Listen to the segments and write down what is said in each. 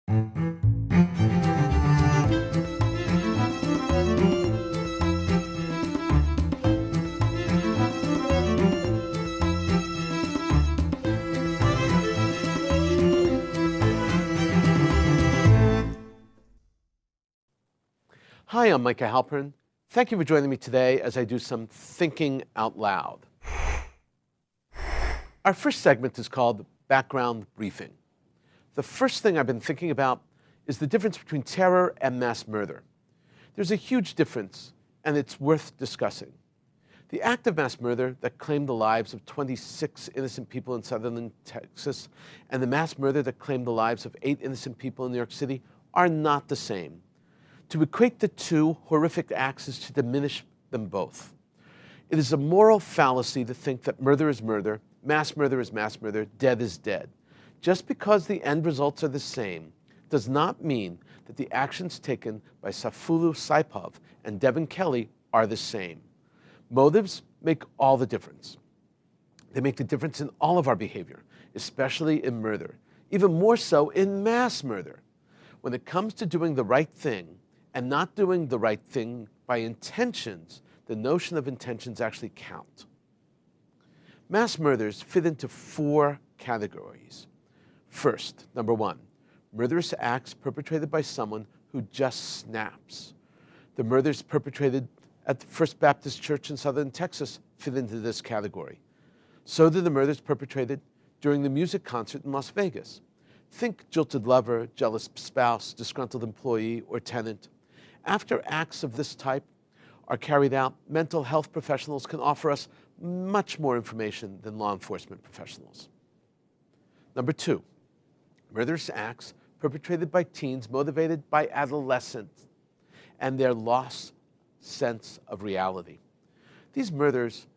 Hi, I'm Micah Halpern. Thank you for joining me today as I do some thinking out loud. Our first segment is called Background Briefing. The first thing I've been thinking about is the difference between terror and mass murder. There's a huge difference, and it's worth discussing. The act of mass murder that claimed the lives of 26 innocent people in southern Texas and the mass murder that claimed the lives of 8 innocent people in New York City are not the same. To equate the two horrific acts is to diminish them both. It is a moral fallacy to think that murder is murder, mass murder is mass murder, dead is dead. Just because the end results are the same does not mean that the actions taken by Sayfullo Saipov and Devin Kelley are the same. Motives make all the difference. They make the difference in all of our behavior, especially in murder, even more so in mass murder. When it comes to doing the right thing, and not doing the right thing by intentions, the notion of intentions actually count. Mass murders fit into 4 categories. First, number 1, murderous acts perpetrated by someone who just snaps. The murders perpetrated at the First Baptist Church in southern Texas fit into this category. So do the murders perpetrated during the music concert in Las Vegas. Think jilted lover, jealous spouse, disgruntled employee, or tenant. After acts of this type are carried out, mental health professionals can offer us much more information than law enforcement professionals. Number 2, murderous acts perpetrated by teens motivated by adolescence and their lost sense of reality. These murders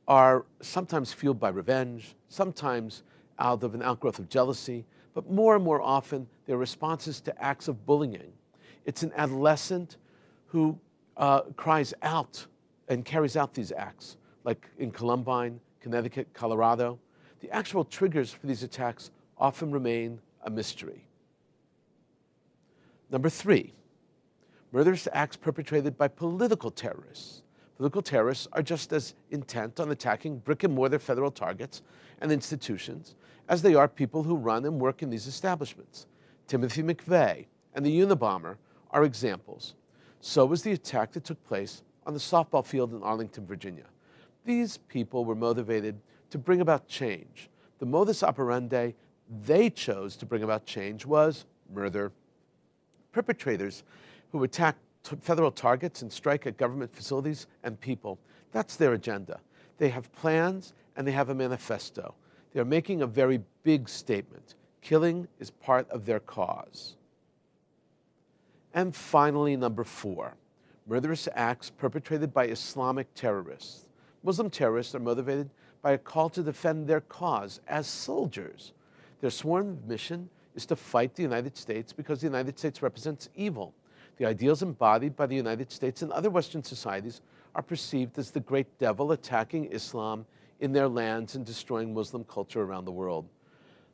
are sometimes fueled by revenge, sometimes out of an outgrowth of jealousy, but more and more often they're responses to acts of bullying. It's an adolescent who cries out and carries out these acts, like in Columbine, Connecticut, Colorado. The actual triggers for these attacks often remain a mystery. Number 3, murderous acts perpetrated by political terrorists. Political terrorists are just as intent on attacking brick-and-mortar federal targets and institutions as they are people who run and work in these establishments. Timothy McVeigh and the Unabomber are examples. So was the attack that took place on the softball field in Arlington, Virginia. These people were motivated to bring about change. The modus operandi they chose to bring about change was murder. Perpetrators who attack federal targets and strike at government facilities and people, that's their agenda. They have plans and they have a manifesto. They are making a very big statement. Killing is part of their cause. And finally, number 4, murderous acts perpetrated by Islamic terrorists. Muslim terrorists are motivated by a call to defend their cause as soldiers. Their sworn mission is to fight the United States because the United States represents evil. The ideals embodied by the United States and other Western societies are perceived as the great devil attacking Islam in their lands and destroying Muslim culture around the world.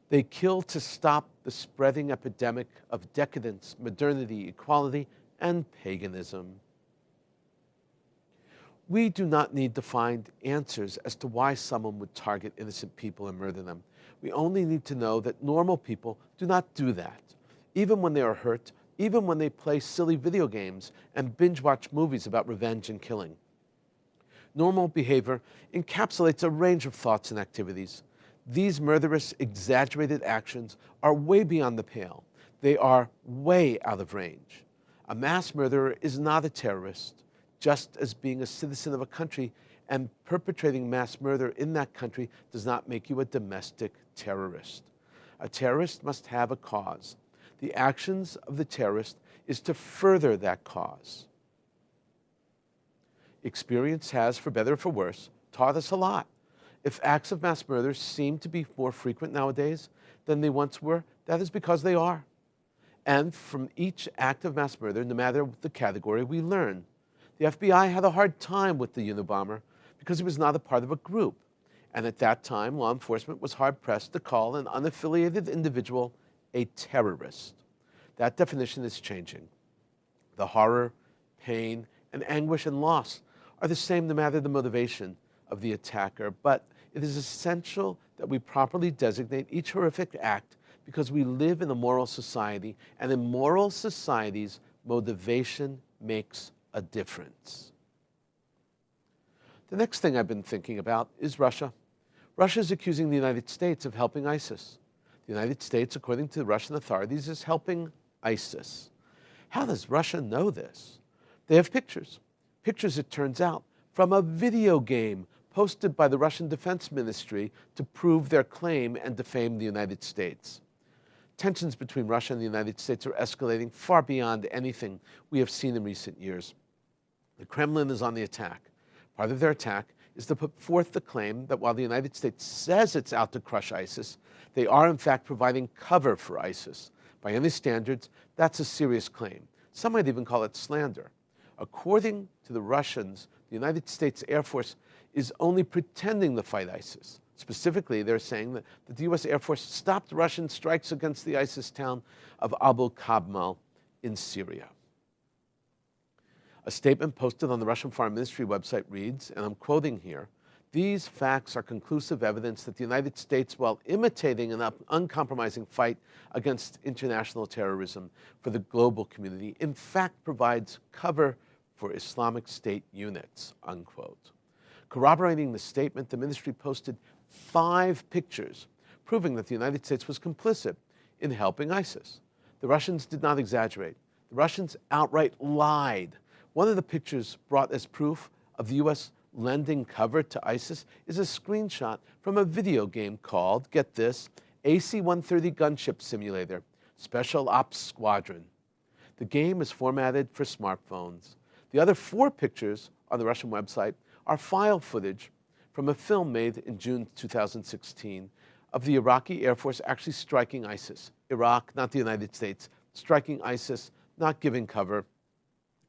They kill to stop the spreading epidemic of decadence, modernity, equality, and paganism. We do not need to find answers as to why someone would target innocent people and murder them. We only need to know that normal people do not do that. Even when they are hurt, even when they play silly video games and binge-watch movies about revenge and killing. Normal behavior encapsulates a range of thoughts and activities. These murderous, exaggerated actions are way beyond the pale. They are way out of range. A mass murderer is not a terrorist, just as being a citizen of a country and perpetrating mass murder in that country does not make you a domestic terrorist. A terrorist must have a cause. The actions of the terrorist is to further that cause. Experience has, for better or for worse, taught us a lot. If acts of mass murder seem to be more frequent nowadays than they once were, that is because they are. And from each act of mass murder, no matter the category, we learn. The FBI had a hard time with the Unabomber because he was not a part of a group. And at that time, law enforcement was hard-pressed to call an unaffiliated individual a terrorist. That definition is changing. The horror, pain, and anguish and loss are the same no matter the motivation of the attacker, but it is essential that we properly designate each horrific act because we live in a moral society, and in moral societies, motivation makes a difference. The next thing I've been thinking about is Russia. Russia is accusing the United States of helping ISIS. The United States, according to the Russian authorities, is helping ISIS. How does Russia know this? They have pictures. Pictures, it turns out, from a video game posted by the Russian Defense Ministry to prove their claim and defame the United States. Tensions between Russia and the United States are escalating far beyond anything we have seen in recent years. The Kremlin is on the attack. Part of their attack is to put forth the claim that while the United States says it's out to crush ISIS, they are in fact providing cover for ISIS. By any standards, that's a serious claim. Some might even call it slander. According to the Russians, the United States Air Force is only pretending to fight ISIS. Specifically, they're saying that the U.S. Air Force stopped Russian strikes against the ISIS town of Abu Kabmal in Syria. A statement posted on the Russian Foreign Ministry website reads, and I'm quoting here, "These facts are conclusive evidence that the United States, while imitating an uncompromising fight against international terrorism for the global community, in fact provides cover for Islamic State units," unquote. Corroborating the statement, the ministry posted 5 pictures proving that the United States was complicit in helping ISIS. The Russians did not exaggerate. The Russians outright lied. One of the pictures brought as proof of the U.S. lending cover to ISIS is a screenshot from a video game called, get this, AC-130 Gunship Simulator, Special Ops Squadron. The game is formatted for smartphones. The other 4 pictures on the Russian website are file footage from a film made in June 2016 of the Iraqi Air Force actually striking ISIS. Iraq, not the United States, striking ISIS, not giving cover.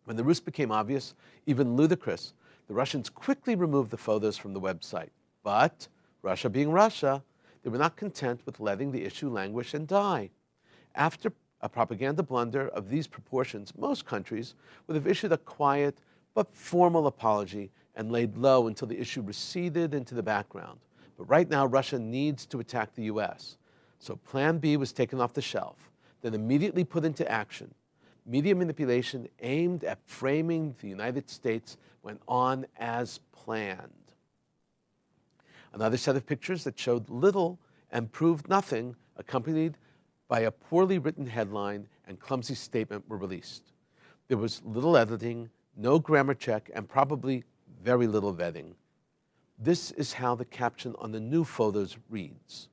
When the ruse became obvious, even ludicrous, the Russians quickly removed the photos from the website. But, Russia being Russia, they were not content with letting the issue languish and die. After a propaganda blunder of these proportions, most countries would have issued a quiet but formal apology and laid low until the issue receded into the background. But right now, Russia needs to attack the U.S. So Plan B was taken off the shelf, then immediately put into action. Media manipulation aimed at framing the United States went on as planned. Another set of pictures that showed little and proved nothing, accompanied by a poorly written headline and clumsy statement, were released. There was little editing, no grammar check, and probably very little vetting. This is how the caption on the new photos reads.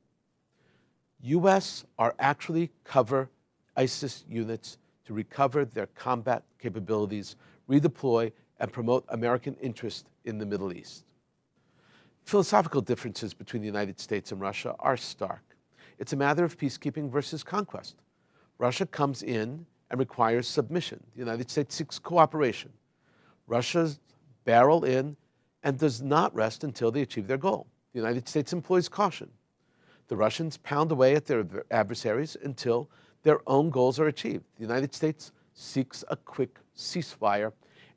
U.S. are actually cover ISIS units to recover their combat capabilities, redeploy, and promote American interest in the Middle East. Philosophical differences between the United States and Russia are stark. It's a matter of peacekeeping versus conquest. Russia comes in and requires submission. The United States seeks cooperation. Russia's barrel in and does not rest until they achieve their goal. The United States employs caution. The Russians pound away at their adversaries until their own goals are achieved. The United States seeks a quick ceasefire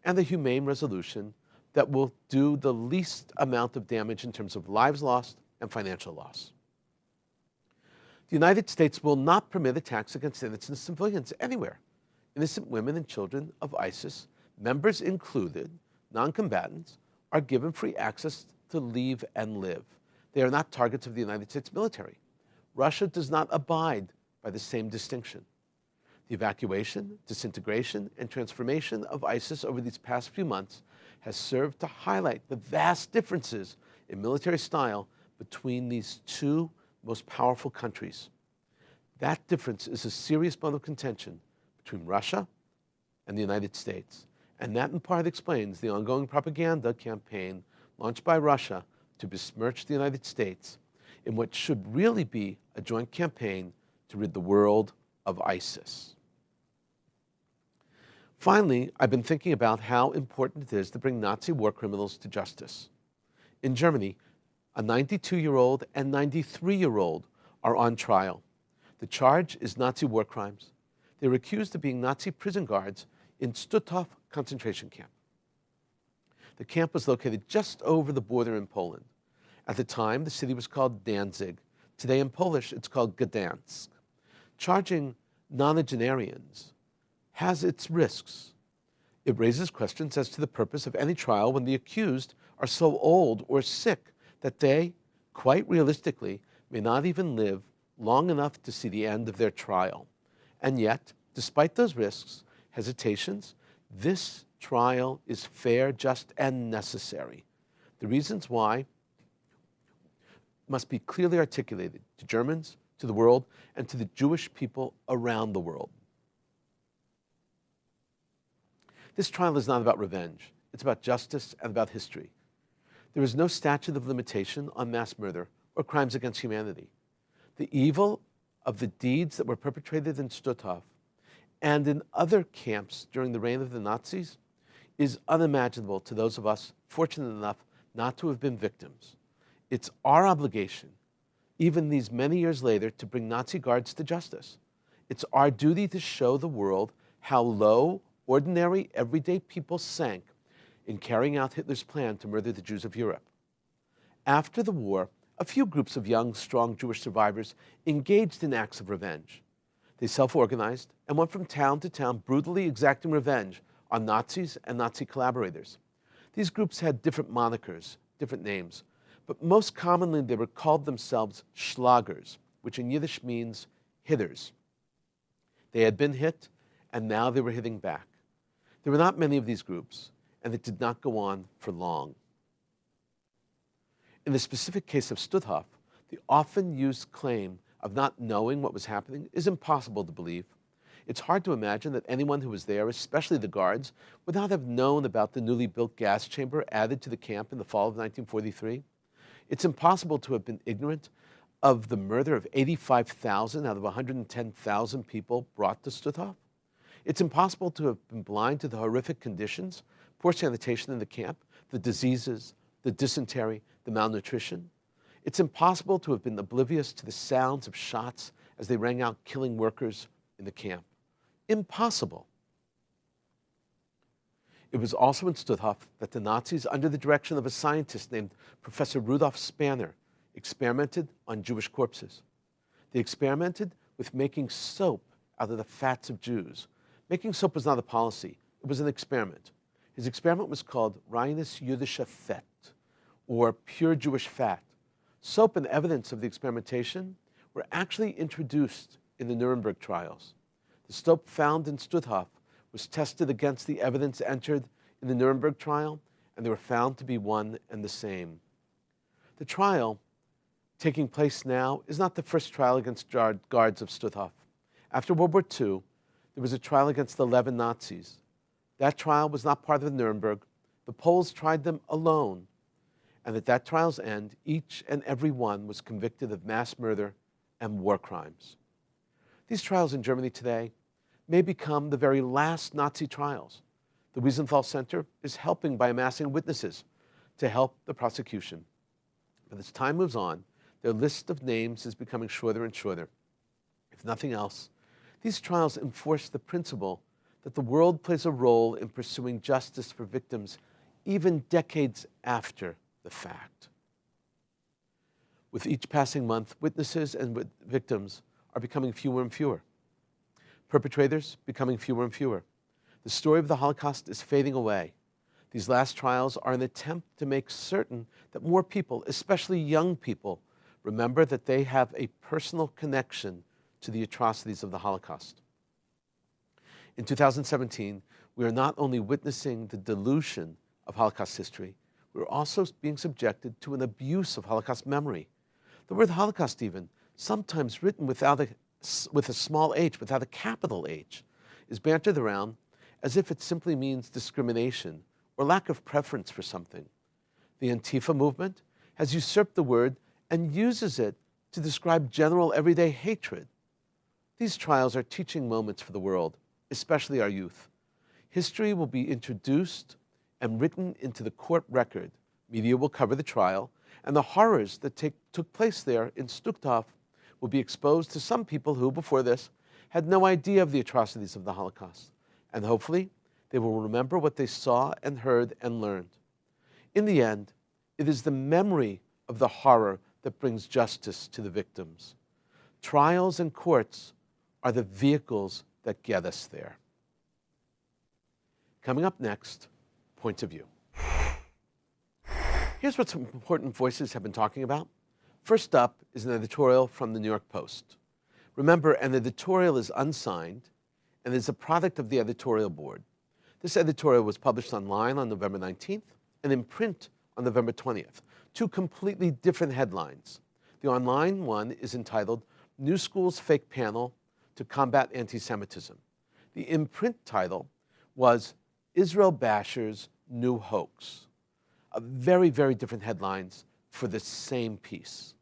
and a humane resolution that will do the least amount of damage in terms of lives lost and financial loss. The United States will not permit attacks against innocent civilians anywhere. Innocent women and children of ISIS, members included, non-combatants, are given free access to leave and live. They are not targets of the United States military. Russia does not abide by the same distinction. The evacuation, disintegration, and transformation of ISIS over these past few months has served to highlight the vast differences in military style between these two most powerful countries. That difference is a serious bone of contention between Russia and the United States. And that in part explains the ongoing propaganda campaign launched by Russia to besmirch the United States in what should really be a joint campaign to rid the world of ISIS. Finally, I've been thinking about how important it is to bring Nazi war criminals to justice. In Germany, a 92-year-old and 93-year-old are on trial. The charge is Nazi war crimes. They were accused of being Nazi prison guards in Stutthof concentration camp. The camp was located just over the border in Poland. At the time, the city was called Danzig. Today in Polish, it's called Gdansk. Charging nonagenarians has its risks. It raises questions as to the purpose of any trial when the accused are so old or sick that they, quite realistically, may not even live long enough to see the end of their trial. And yet, despite those risks, hesitations, this trial is fair, just, and necessary. The reasons why must be clearly articulated to Germans, to the world, and to the Jewish people around the world. This trial is not about revenge. It's about justice and about history. There is no statute of limitation on mass murder or crimes against humanity. The evil of the deeds that were perpetrated in Stutthof and in other camps during the reign of the Nazis is unimaginable to those of us fortunate enough not to have been victims. It's our obligation, even these many years later, to bring Nazi guards to justice. It's our duty to show the world how low ordinary, everyday people sank in carrying out Hitler's plan to murder the Jews of Europe. After the war, a few groups of young, strong Jewish survivors engaged in acts of revenge. They self-organized and went from town to town brutally exacting revenge on Nazis and Nazi collaborators. These groups had different monikers, different names, but most commonly they were called themselves Schlagers, which in Yiddish means hitters. They had been hit, and now they were hitting back. There were not many of these groups, and it did not go on for long. In the specific case of Stutthof, the often used claim of not knowing what was happening is impossible to believe. It's hard to imagine that anyone who was there, especially the guards, would not have known about the newly built gas chamber added to the camp in the fall of 1943. It's impossible to have been ignorant of the murder of 85,000 out of 110,000 people brought to Stutthof. It's impossible to have been blind to the horrific conditions, poor sanitation in the camp, the diseases, the dysentery, the malnutrition. It's impossible to have been oblivious to the sounds of shots as they rang out, killing workers in the camp. Impossible. It was also in Stutthof that the Nazis, under the direction of a scientist named Professor Rudolf Spanner, experimented on Jewish corpses. They experimented with making soap out of the fats of Jews. Making soap was not a policy, it was an experiment. His experiment was called Reines Jüdische Fett, or pure Jewish fat. Soap and evidence of the experimentation were actually introduced in the Nuremberg trials. The soap found in Stutthof was tested against the evidence entered in the Nuremberg trial, and they were found to be one and the same. The trial taking place now is not the first trial against guards of Stutthof. After World War II, there was a trial against the 11 Nazis. That trial was not part of Nuremberg. The Poles tried them alone. And at that trial's end, each and every one was convicted of mass murder and war crimes. These trials in Germany today may become the very last Nazi trials. The Wiesenthal Center is helping by amassing witnesses to help the prosecution. But as time moves on, their list of names is becoming shorter and shorter. If nothing else, these trials enforce the principle that the world plays a role in pursuing justice for victims even decades after the fact. With each passing month, witnesses and victims are becoming fewer and fewer. Perpetrators becoming fewer and fewer. The story of the Holocaust is fading away. These last trials are an attempt to make certain that more people, especially young people, remember that they have a personal connection to the atrocities of the Holocaust. In 2017, we are not only witnessing the dilution of Holocaust history, we're also being subjected to an abuse of Holocaust memory. The word Holocaust even, sometimes written with a small h, without a capital H, is bantered around as if it simply means discrimination or lack of preference for something. The Antifa movement has usurped the word and uses it to describe general everyday hatred. These trials are teaching moments for the world, especially our youth. History will be introduced and written into the court record. Media will cover the trial, and the horrors that took place there in Stutthof will be exposed to some people who, before this, had no idea of the atrocities of the Holocaust, and hopefully they will remember what they saw and heard and learned. In the end, it is the memory of the horror that brings justice to the victims. Trials and courts are the vehicles that get us there. Coming up next, points of view. Here's what some important voices have been talking about. First up is an editorial from the New York Post. Remember, an editorial is unsigned and is a product of the editorial board. This editorial was published online on November 19th and in print on November 20th. Two completely different headlines. The online one is entitled New School's Fake Panel to Combat Anti-Semitism. The in-print title was Israel Bashers' New Hoax. Very, very different headlines for the same piece.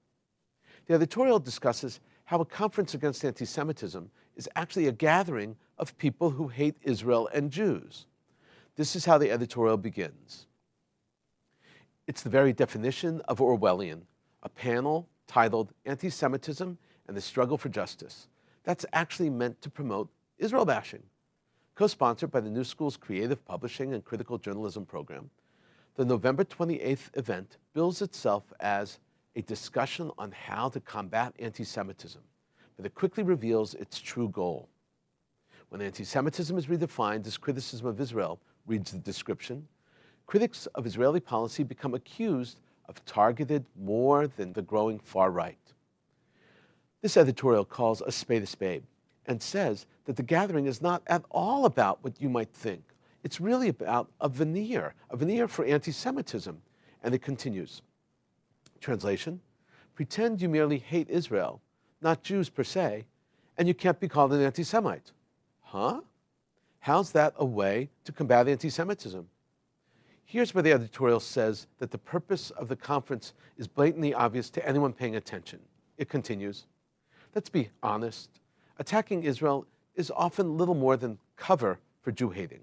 The editorial discusses how a conference against anti-Semitism is actually a gathering of people who hate Israel and Jews. This is how the editorial begins. It's the very definition of Orwellian, a panel titled Anti-Semitism and the Struggle for Justice. That's actually meant to promote Israel bashing. Co-sponsored by the New School's Creative Publishing and Critical Journalism program, the November 28th event bills itself as a discussion on how to combat anti-Semitism, but it quickly reveals its true goal. When anti-Semitism is redefined as criticism of Israel, reads the description, critics of Israeli policy become accused of targeted more than the growing far right. This editorial calls a spade and says that the gathering is not at all about what you might think. It's really about a veneer for anti-Semitism. And it continues. Translation, pretend you merely hate Israel, not Jews per se, and you can't be called an anti-Semite. Huh? How's that a way to combat anti-Semitism? Here's where the editorial says that the purpose of the conference is blatantly obvious to anyone paying attention. It continues, let's be honest, attacking Israel is often little more than cover for Jew-hating,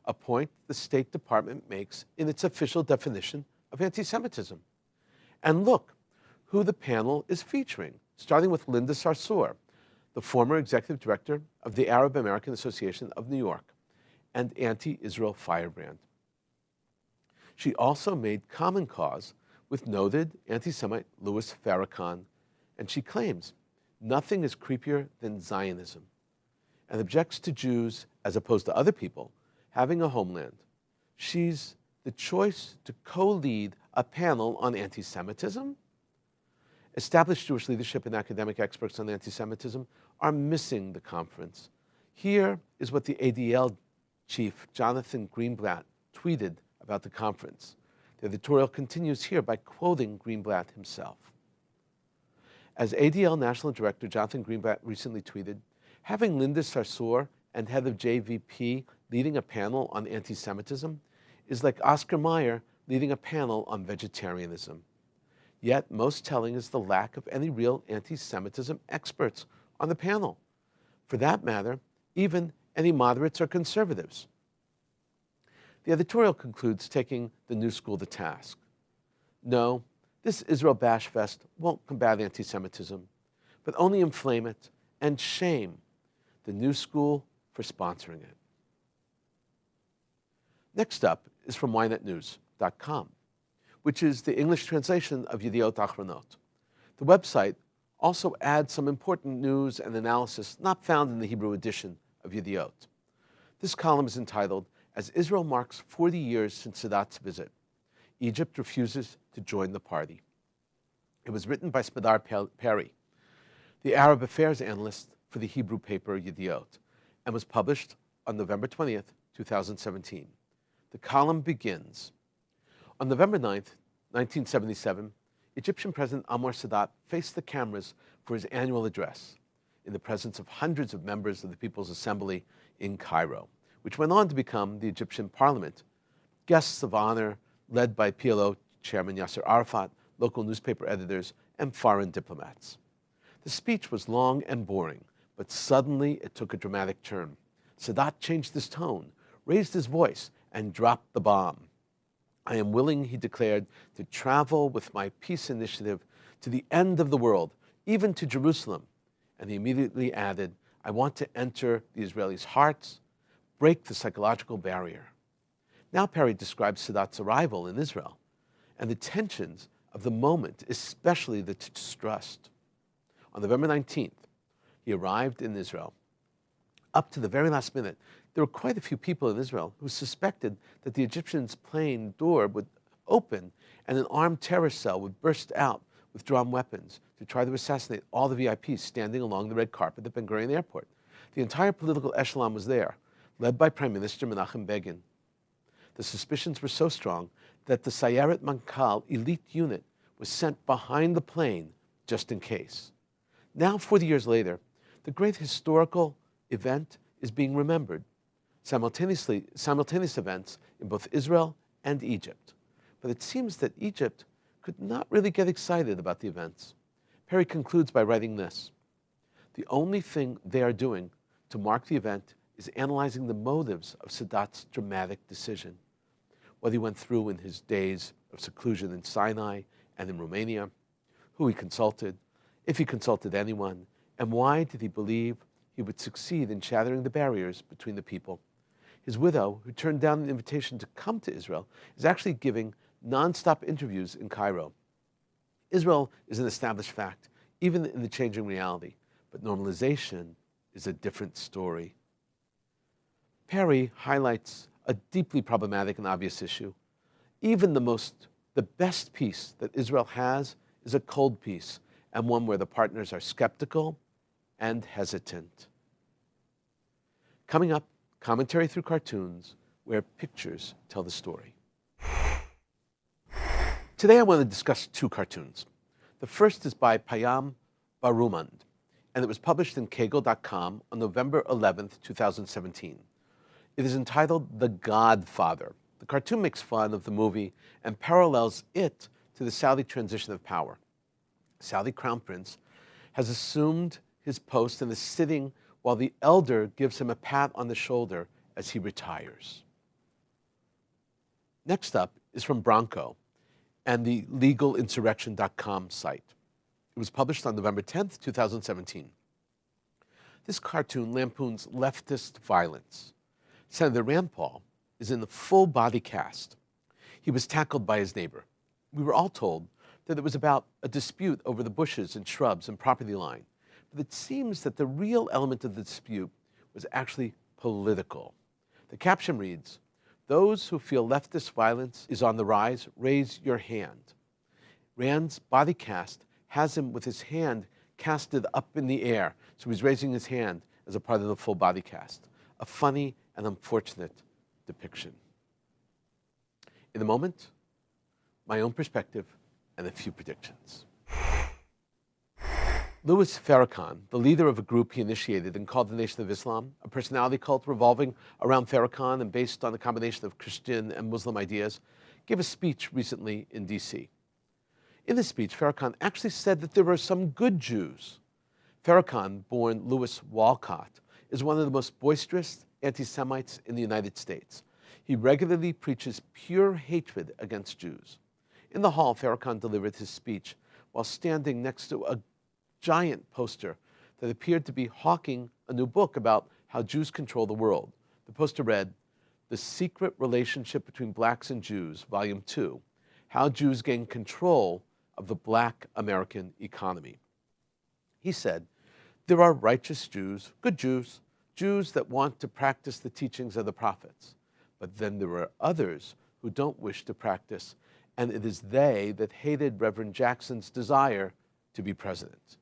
a point the State Department makes in its official definition of anti-Semitism. And look who the panel is featuring, starting with Linda Sarsour, the former executive director of the Arab American Association of New York and anti-Israel firebrand. She also made common cause with noted anti-Semite Louis Farrakhan, and she claims nothing is creepier than Zionism, and objects to Jews, as opposed to other people, having a homeland. She's the choice to co-lead a panel on anti-Semitism? Established Jewish leadership and academic experts on anti-Semitism are missing the conference. Here is what the ADL chief, Jonathan Greenblatt, tweeted about the conference. The editorial continues here by quoting Greenblatt himself. As ADL National Director Jonathan Greenblatt recently tweeted, having Linda Sarsour and head of JVP leading a panel on anti-Semitism is like Oscar Mayer leading a panel on vegetarianism. Yet most telling is the lack of any real anti-Semitism experts on the panel. For that matter, even any moderates or conservatives. The editorial concludes taking the New School to task. No, this Israel Bash Fest won't combat anti-Semitism, but only inflame it and shame the New School for sponsoring it. Next up is from ynetnews.com, which is the English translation of Yediot Achronot. The website also adds some important news and analysis not found in the Hebrew edition of Yediot. This column is entitled, As Israel Marks 40 Years Since Sadat's Visit, Egypt Refuses to Join the Party. It was written by Smadar Perry, the Arab affairs analyst for the Hebrew paper Yediot, and was published on November 20th, 2017. The column begins, on November 9th, 1977, Egyptian President Anwar Sadat faced the cameras for his annual address in the presence of hundreds of members of the People's Assembly in Cairo, which went on to become the Egyptian parliament. Guests of honor led by PLO Chairman Yasser Arafat, local newspaper editors, and foreign diplomats. The speech was long and boring, but suddenly it took a dramatic turn. Sadat changed his tone, raised his voice, and dropped the bomb. I am willing, he declared, to travel with my peace initiative to the end of the world, even to Jerusalem. And he immediately added, I want to enter the Israelis' hearts, break the psychological barrier. Now Perry describes Sadat's arrival in Israel and the tensions of the moment, especially the distrust. On November 19th, he arrived in Israel. Up to the very last minute, there were quite a few people in Israel who suspected that the Egyptians' plane door would open and an armed terrorist cell would burst out with drawn weapons to try to assassinate all the VIPs standing along the red carpet at Ben Gurion Airport. The entire political echelon was there, led by Prime Minister Menachem Begin. The suspicions were so strong that the Sayeret Mankal elite unit was sent behind the plane just in case. Now, 40 years later, the great historical event is being remembered. Simultaneous events in both Israel and Egypt. But it seems that Egypt could not really get excited about the events. Perry concludes by writing this: the only thing they are doing to mark the event is analyzing the motives of Sadat's dramatic decision. What he went through in his days of seclusion in Sinai and in Romania, who he consulted, if he consulted anyone, and why did he believe he would succeed in shattering the barriers between the people. His widow, who turned down an invitation to come to Israel, is actually giving non-stop interviews in Cairo. Israel is an established fact, even in the changing reality, but normalization is a different story. Perry highlights a deeply problematic and obvious issue. Even the best peace that Israel has is a cold peace, and one where the partners are skeptical and hesitant. Coming up, commentary through cartoons where pictures tell the story. Today I want to discuss two cartoons. The first is by Payam Barumand, and it was published in Kagel.com on November 11th, 2017. It is entitled The Godfather. The cartoon makes fun of the movie and parallels it to the Saudi transition of power. Saudi Crown Prince has assumed his post and is sitting while the elder gives him a pat on the shoulder as he retires. Next up is from Bronco and the legalinsurrection.com site. It was published on November 10th, 2017. This cartoon lampoons leftist violence. Senator Rand Paul is in the full body cast. He was tackled by his neighbor. We were all told that it was about a dispute over the bushes and shrubs and property line. But it seems that the real element of the dispute was actually political. The caption reads, "Those who feel leftist violence is on the rise, raise your hand." Rand's body cast has him with his hand casted up in the air, so he's raising his hand as a part of the full body cast. A funny and unfortunate depiction. In a moment, my own perspective and a few predictions. Louis Farrakhan, the leader of a group he initiated and called the Nation of Islam, a personality cult revolving around Farrakhan and based on a combination of Christian and Muslim ideas, gave a speech recently in D.C. In this speech, Farrakhan actually said that there were some good Jews. Farrakhan-born Louis Walcott is one of the most boisterous anti-Semites in the United States. He regularly preaches pure hatred against Jews. In the hall, Farrakhan delivered his speech while standing next to a giant poster that appeared to be hawking a new book about how Jews control the world. The poster read, "The Secret Relationship Between Blacks and Jews, Volume 2, How Jews Gain Control of the Black American Economy." He said, there are righteous Jews, good Jews, Jews that want to practice the teachings of the prophets. But then there are others who don't wish to practice, and it is they that hated Reverend Jackson's desire to be president.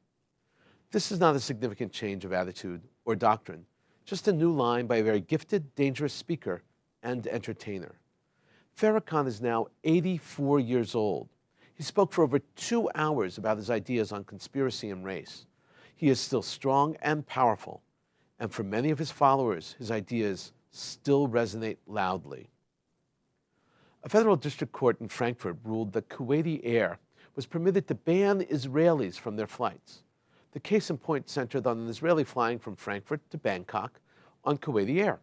This is not a significant change of attitude or doctrine, just a new line by a very gifted, dangerous speaker and entertainer. Farrakhan is now 84 years old. He spoke for over 2 hours about his ideas on conspiracy and race. He is still strong and powerful, and for many of his followers, his ideas still resonate loudly. A federal district court in Frankfurt ruled that Kuwaiti Air was permitted to ban Israelis from their flights. The case in point centered on an Israeli flying from Frankfurt to Bangkok on Kuwaiti Air.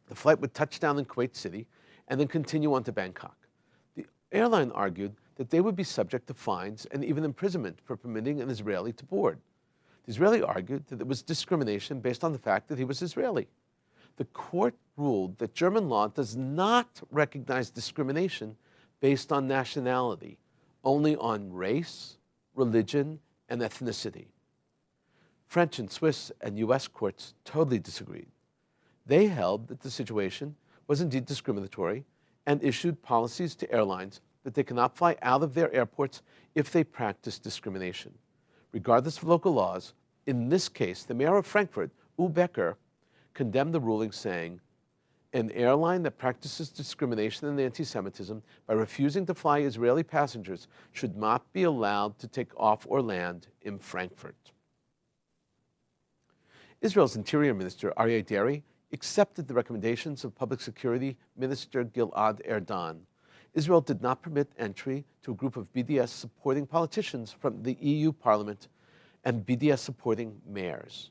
The flight would touch down in Kuwait City and then continue on to Bangkok. The airline argued that they would be subject to fines and even imprisonment for permitting an Israeli to board. The Israeli argued that it was discrimination based on the fact that he was Israeli. The court ruled that German law does not recognize discrimination based on nationality, only on race, religion, and ethnicity. French and Swiss and US courts totally disagreed. They held that the situation was indeed discriminatory and issued policies to airlines that they cannot fly out of their airports if they practice discrimination. Regardless of local laws, in this case, the mayor of Frankfurt, Uwe Becker, condemned the ruling, saying, an airline that practices discrimination and anti-Semitism by refusing to fly Israeli passengers should not be allowed to take off or land in Frankfurt. Israel's Interior Minister, Aryeh Deri, accepted the recommendations of Public Security Minister Gilad Erdan. Israel did not permit entry to a group of BDS-supporting politicians from the EU Parliament and BDS-supporting mayors.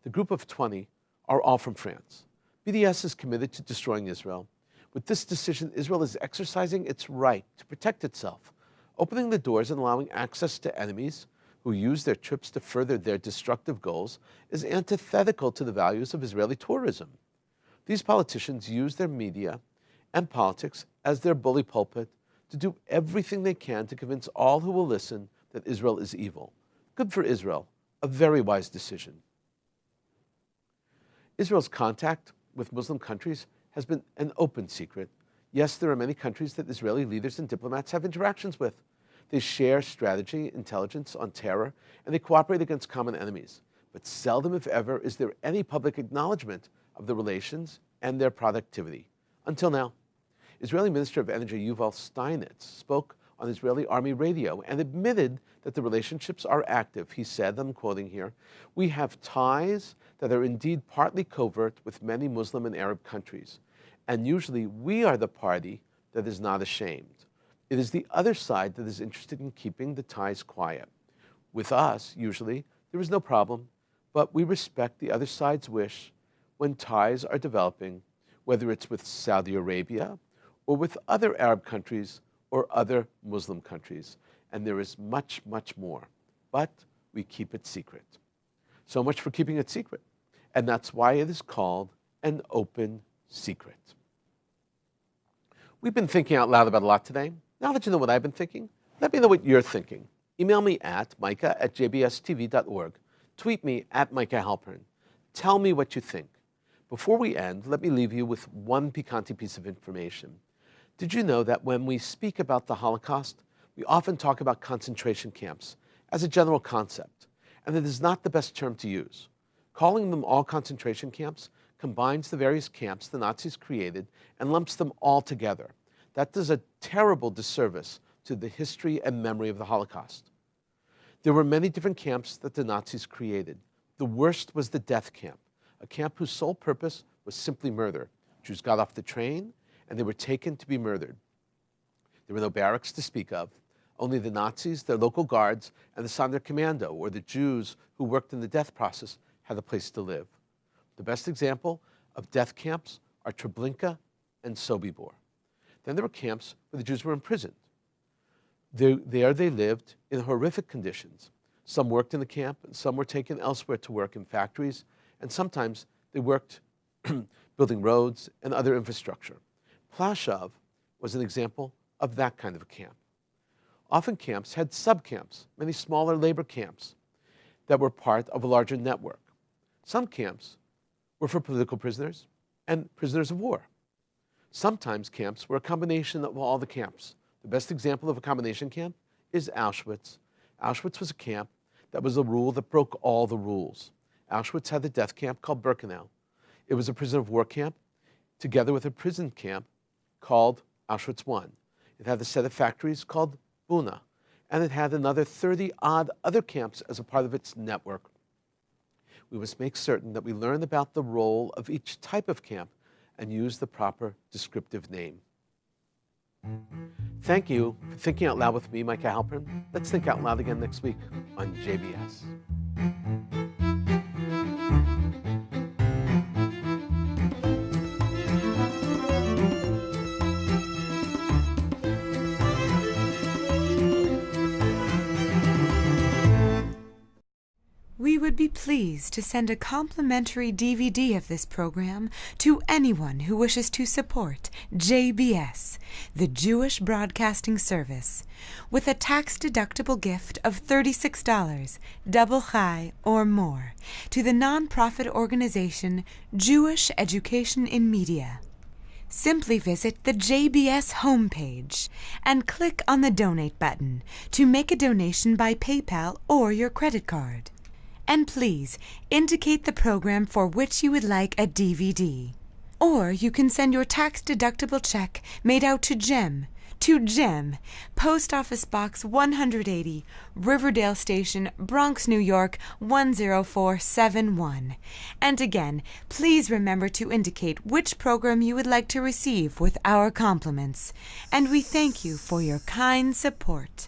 The group of 20 are all from France. BDS is committed to destroying Israel. With this decision, Israel is exercising its right to protect itself, opening the doors and allowing access to enemies who use their trips to further their destructive goals is antithetical to the values of Israeli tourism. These politicians use their media and politics as their bully pulpit to do everything they can to convince all who will listen that Israel is evil. Good for Israel, a very wise decision. Israel's contact with Muslim countries has been an open secret. Yes, there are many countries that Israeli leaders and diplomats have interactions with. They share strategy, intelligence on terror, and they cooperate against common enemies. But seldom, if ever, is there any public acknowledgement of the relations and their productivity. Until now. Israeli Minister of Energy Yuval Steinitz spoke on Israeli Army radio and admitted that the relationships are active. He said, I'm quoting here, we have ties that are indeed partly covert with many Muslim and Arab countries. And usually we are the party that is not ashamed. It is the other side that is interested in keeping the ties quiet. With us, usually, there is no problem, but we respect the other side's wish when ties are developing, whether it's with Saudi Arabia or with other Arab countries or other Muslim countries. And there is much, much more. But we keep it secret. So much for keeping it secret. And that's why it is called an open secret. We've been thinking out loud about a lot today. Now that you know what I've been thinking, let me know what you're thinking. Email me at micah@jbstv.org. Tweet me at Micah Halpern. Tell me what you think. Before we end, let me leave you with one piquante piece of information. Did you know that when we speak about the Holocaust, we often talk about concentration camps as a general concept, and it is not the best term to use. Calling them all concentration camps combines the various camps the Nazis created and lumps them all together. That does a terrible disservice to the history and memory of the Holocaust. There were many different camps that the Nazis created. The worst was the death camp, a camp whose sole purpose was simply murder. Jews got off the train and they were taken to be murdered. There were no barracks to speak of. Only the Nazis, their local guards, and the Sonderkommando, or the Jews who worked in the death process, had a place to live. The best example of death camps are Treblinka and Sobibor. Then there were camps where the Jews were imprisoned. There they lived in horrific conditions. Some worked in the camp, and some were taken elsewhere to work in factories, and sometimes they worked building roads and other infrastructure. Plaszow was an example of that kind of a camp. Often camps had sub-camps, many smaller labor camps that were part of a larger network. Some camps were for political prisoners and prisoners of war. Sometimes camps were a combination of all the camps. The best example of a combination camp is Auschwitz. Auschwitz was a camp that was a rule that broke all the rules. Auschwitz had a death camp called Birkenau. It was a prisoner of war camp together with a prison camp called Auschwitz I. It had a set of factories called Buna, and it had another 30-odd other camps as a part of its network. We must make certain that we learn about the role of each type of camp and use the proper descriptive name. Thank you for thinking out loud with me, Micah Halpern. Let's think out loud again next week on JBS. We would would be pleased to send a complimentary DVD of this program to anyone who wishes to support JBS, the Jewish Broadcasting Service, with a tax-deductible gift of $36, double chai or more, to the nonprofit organization Jewish Education in Media. Simply visit the JBS homepage and click on the Donate button to make a donation by PayPal or your credit card. And please indicate the program for which you would like a DVD. Or you can send your tax-deductible check made out to Jem, Post Office Box 180, Riverdale Station, Bronx, New York 10471. And again, please remember to indicate which program you would like to receive with our compliments. And we thank you for your kind support.